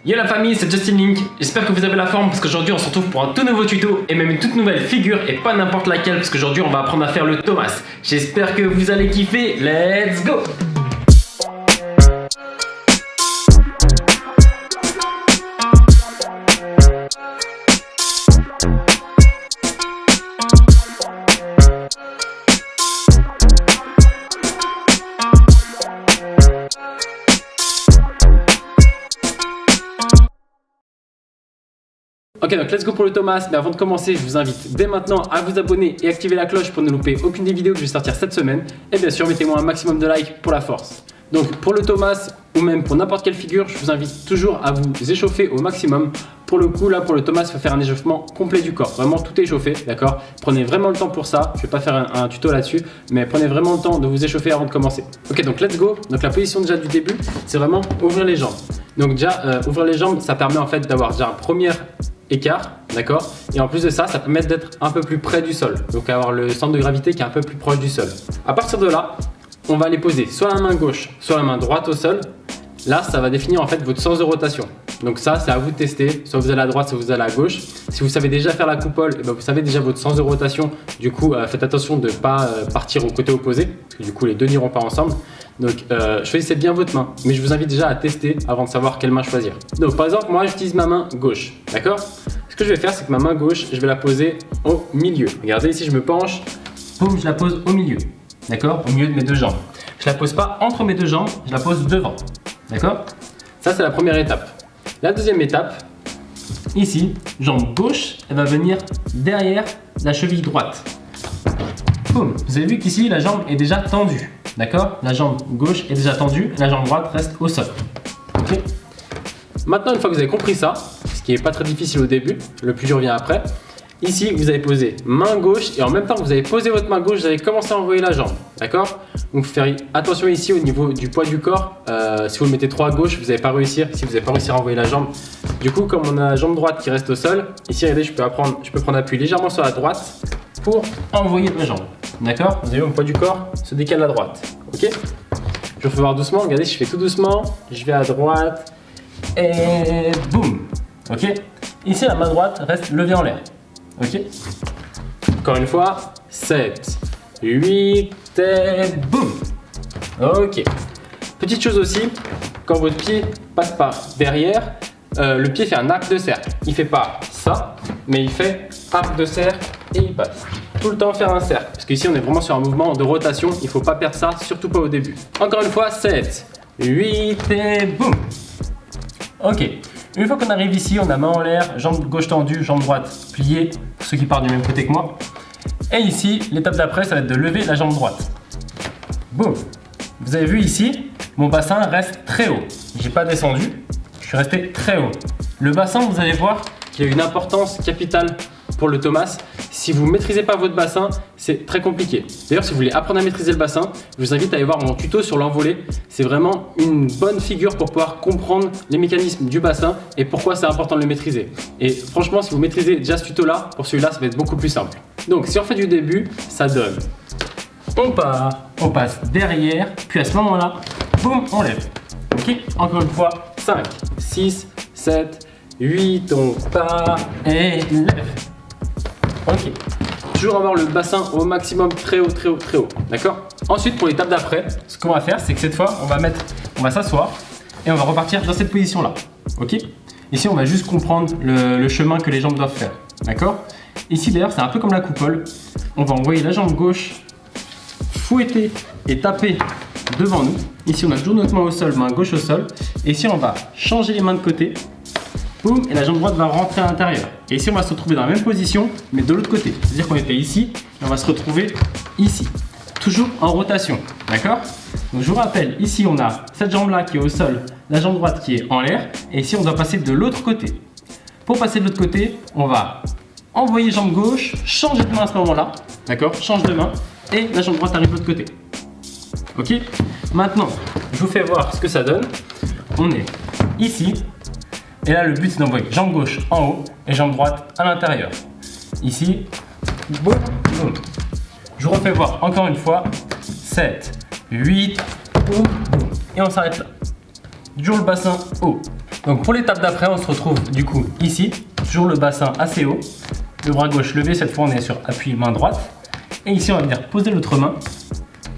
Yo la famille, c'est Justin Link, j'espère que vous avez la forme parce qu'aujourd'hui on se retrouve pour un tout nouveau tuto et même une toute nouvelle figure et pas n'importe laquelle parce qu'aujourd'hui on va apprendre à faire le Thomas. J'espère que vous allez kiffer, let's go! Ok, donc let's go pour le Thomas, mais avant de commencer, je vous invite dès maintenant à vous abonner et activer la cloche pour ne louper aucune des vidéos que je vais sortir cette semaine. Et bien sûr, mettez-moi un maximum de likes pour la force. Donc pour le Thomas, ou même pour n'importe quelle figure, je vous invite toujours à vous échauffer au maximum. Pour le coup, là pour le Thomas, il faut faire un échauffement complet du corps, vraiment tout échauffé, d'accord? Prenez vraiment le temps pour ça, je ne vais pas faire un tuto là-dessus, mais prenez vraiment le temps de vous échauffer avant de commencer. Ok, donc let's go. Donc la position déjà du début, c'est vraiment ouvrir les jambes. Donc déjà, ouvrir les jambes, ça permet en fait d'avoir déjà un premier écart, d'accord? Et en plus de ça, ça permet d'être un peu plus près du sol, donc avoir le centre de gravité qui est un peu plus proche du sol. À partir de là, on va les poser soit la main gauche, soit la main droite au sol. Là, ça va définir en fait votre sens de rotation. Donc ça, c'est à vous de tester, soit vous allez à droite, soit vous allez à gauche. Si vous savez déjà faire la coupole, et ben vous savez déjà votre sens de rotation. Du coup, faites attention de ne pas partir au côté opposé, parce que du coup, les deux n'iront pas ensemble. Donc, choisissez bien votre main, mais je vous invite déjà à tester avant de savoir quelle main choisir. Donc, par exemple, moi, j'utilise ma main gauche, d'accord? Ce que je vais faire, c'est que ma main gauche, je vais la poser au milieu. Regardez, ici, je me penche, boum, je la pose au milieu, d'accord? Au milieu de mes deux jambes. Je la pose pas entre mes deux jambes, je la pose devant, d'accord? Ça, c'est la première étape. La deuxième étape, ici, jambe gauche, elle va venir derrière la cheville droite. Boum. Vous avez vu qu'ici, la jambe est déjà tendue. D'accord? La jambe gauche est déjà tendue, la jambe droite reste au sol. Okay. Maintenant, une fois que vous avez compris ça, ce qui n'est pas très difficile au début, le plus dur vient après. Ici, vous allez poser main gauche et en même temps que vous avez posé votre main gauche, vous allez commencer à envoyer la jambe. D'accord? Donc, faire attention ici au niveau du poids du corps. Si vous le mettez trop à gauche, vous n'allez pas réussir. Si vous n'allez pas réussir à envoyer la jambe. Du coup, comme on a la jambe droite qui reste au sol, ici, regardez, je peux prendre appui légèrement sur la droite pour envoyer ma jambe. D'accord? Vous avez vu, mon poids du corps se décale à droite. Ok? Je refais voir doucement. Regardez, je fais tout doucement. Je vais à droite et boum. Ok? Ici, la main droite reste levée en l'air. Ok? Encore une fois, 7, 8 et boum. Ok. Petite chose aussi, quand votre pied passe par derrière, le pied fait un arc de cercle. Il fait pas ça, mais il fait arc de cercle et il passe. Tout le temps faire un cercle, parce qu'ici on est vraiment sur un mouvement de rotation, il ne faut pas perdre ça, surtout pas au début. Encore une fois, 7, 8 et boum. Ok. Une fois qu'on arrive ici, on a main en l'air, jambe gauche tendue, jambe droite pliée, pour ceux qui partent du même côté que moi. Et ici, l'étape d'après, ça va être de lever la jambe droite. Boum. Vous avez vu ici, mon bassin reste très haut. J'ai pas descendu, je suis resté très haut. Le bassin, vous allez voir qu'il a une importance capitale pour le Thomas. Si vous ne maîtrisez pas votre bassin, c'est très compliqué. D'ailleurs, si vous voulez apprendre à maîtriser le bassin, je vous invite à aller voir mon tuto sur l'envolée. C'est vraiment une bonne figure pour pouvoir comprendre les mécanismes du bassin et pourquoi c'est important de le maîtriser. Et franchement, si vous maîtrisez déjà ce tuto-là, pour celui-là, ça va être beaucoup plus simple. Donc, si on fait du début, ça donne. On passe derrière, puis à ce moment-là, boum, on lève. Ok? Encore une fois, 5, 6, 7, 8, on part et lève. Ok. Toujours avoir le bassin au maximum très haut, très haut, très haut. D'accord? Ensuite, pour l'étape d'après, ce qu'on va faire, c'est que cette fois, on va s'asseoir et on va repartir dans cette position-là. Ok? Ici, on va juste comprendre le chemin que les jambes doivent faire. D'accord? Ici, d'ailleurs, c'est un peu comme la coupole. On va envoyer la jambe gauche, fouetter et taper devant nous. Ici, on a toujours notre main au sol, main gauche au sol. Et ici, on va changer les mains de côté. Boum, et la jambe droite va rentrer à l'intérieur. Et ici, on va se retrouver dans la même position, mais de l'autre côté. C'est-à-dire qu'on était ici, et on va se retrouver ici. Toujours en rotation, d'accord? Donc, je vous rappelle, ici, on a cette jambe-là qui est au sol, la jambe droite qui est en l'air, et ici, on doit passer de l'autre côté. Pour passer de l'autre côté, on va envoyer jambe gauche, changer de main à ce moment-là, d'accord? Change de main, et la jambe droite arrive de l'autre côté. Ok? Maintenant, je vous fais voir ce que ça donne. On est ici. Et là, le but, c'est d'envoyer jambe gauche en haut et jambe droite à l'intérieur. Ici, boum, boum. Je vous refais voir encore une fois. 7, 8, boum, boum. Et on s'arrête là. Toujours le bassin haut. Donc pour l'étape d'après, on se retrouve du coup ici, toujours le bassin assez haut, le bras gauche levé, cette fois on est sur appui main droite. Et ici on va venir poser l'autre main,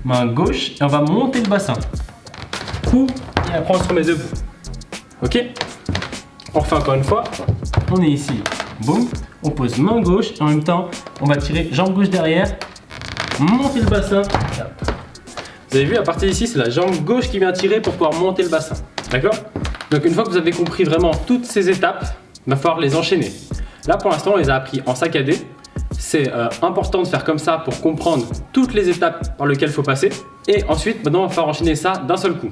main gauche, et on va monter le bassin. Coup, et après on se remet debout. Ok? On refait encore une fois, on est ici, boum, on pose main gauche, et en même temps on va tirer jambe gauche derrière, monter le bassin. Vous avez vu, à partir d'ici, c'est la jambe gauche qui vient tirer pour pouvoir monter le bassin. D'accord? Donc une fois que vous avez compris vraiment toutes ces étapes, il va falloir les enchaîner. Là pour l'instant on les a appris en saccadé. C'est important de faire comme ça pour comprendre toutes les étapes par lesquelles il faut passer. Et ensuite maintenant on va falloir enchaîner ça d'un seul coup.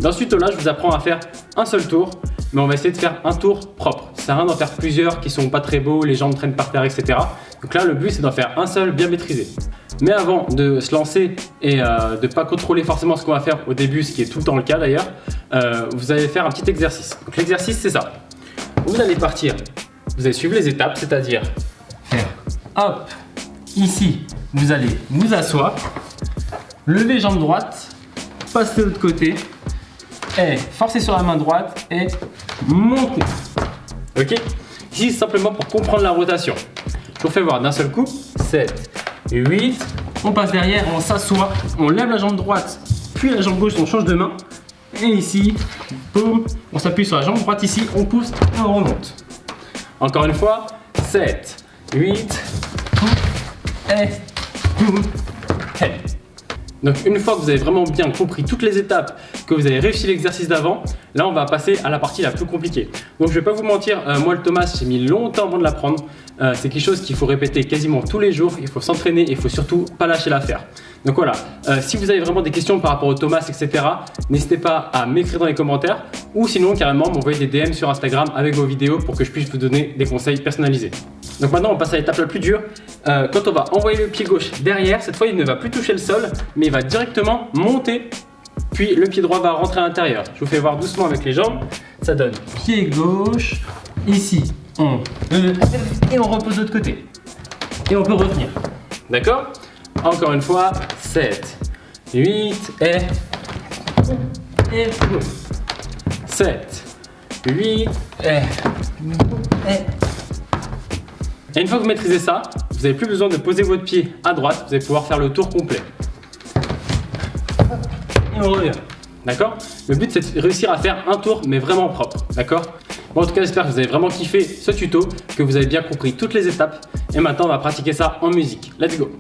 Dans ce tuto là je vous apprends à faire un seul tour, mais on va essayer de faire un tour propre. Ça sert à rien d'en faire plusieurs qui sont pas très beaux, les jambes traînent par terre, etc. Donc là le but c'est d'en faire un seul bien maîtrisé. Mais avant de se lancer et de ne pas contrôler forcément ce qu'on va faire au début, ce qui est tout le temps le cas d'ailleurs, vous allez faire un petit exercice. Donc l'exercice c'est ça. Vous allez partir, vous allez suivre les étapes, c'est-à-dire faire hop, ici vous allez vous asseoir, lever jambe droite, passer de l'autre côté, et forcer sur la main droite et monter. Ok? Ici c'est simplement pour comprendre la rotation. Je vous fais voir d'un seul coup, 7, 8, on passe derrière, on s'assoit, on lève la jambe droite, puis la jambe gauche, on change de main. Et ici, boum, on s'appuie sur la jambe droite ici, on pousse et on remonte. Encore une fois, 7, 8, et boum, et. Donc une fois que vous avez vraiment bien compris toutes les étapes, que vous avez réussi l'exercice d'avant, là on va passer à la partie la plus compliquée. Donc je vais pas vous mentir, moi le Thomas j'ai mis longtemps avant de l'apprendre. C'est quelque chose qu'il faut répéter quasiment tous les jours, il faut s'entraîner et il faut surtout pas lâcher l'affaire. Donc voilà, si vous avez vraiment des questions par rapport au Thomas, etc., n'hésitez pas à m'écrire dans les commentaires ou sinon carrément m'envoyer des DM sur Instagram avec vos vidéos pour que je puisse vous donner des conseils personnalisés. Donc maintenant on passe à l'étape la plus dure. Quand on va envoyer le pied gauche derrière, cette fois il ne va plus toucher le sol, mais il va directement monter, puis le pied droit va rentrer à l'intérieur. Je vous fais voir doucement avec les jambes, ça donne pied gauche, ici on et on repose de l'autre côté. Et on peut revenir. D'accord? Encore une fois, 7, 8 et 7, 8 et une fois que vous maîtrisez ça, vous n'avez plus besoin de poser votre pied à droite, vous allez pouvoir faire le tour complet. Et on revient. D'accord? Le but c'est de réussir à faire un tour mais vraiment propre. D'accord? Bon, en tout cas j'espère que vous avez vraiment kiffé ce tuto, que vous avez bien compris toutes les étapes. Et maintenant on va pratiquer ça en musique. Let's go!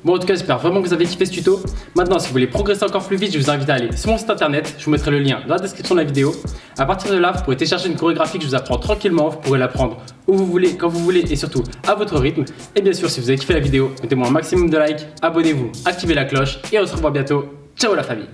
Bon, en tout cas, j'espère vraiment que vous avez kiffé ce tuto. Maintenant, si vous voulez progresser encore plus vite, je vous invite à aller sur mon site internet. Je vous mettrai le lien dans la description de la vidéo. À partir de là, vous pourrez télécharger une chorégraphie que je vous apprends tranquillement. Vous pourrez l'apprendre où vous voulez, quand vous voulez et surtout à votre rythme. Et bien sûr, si vous avez kiffé la vidéo, mettez-moi un maximum de likes, abonnez-vous, activez la cloche et on se revoit bientôt. Ciao la famille!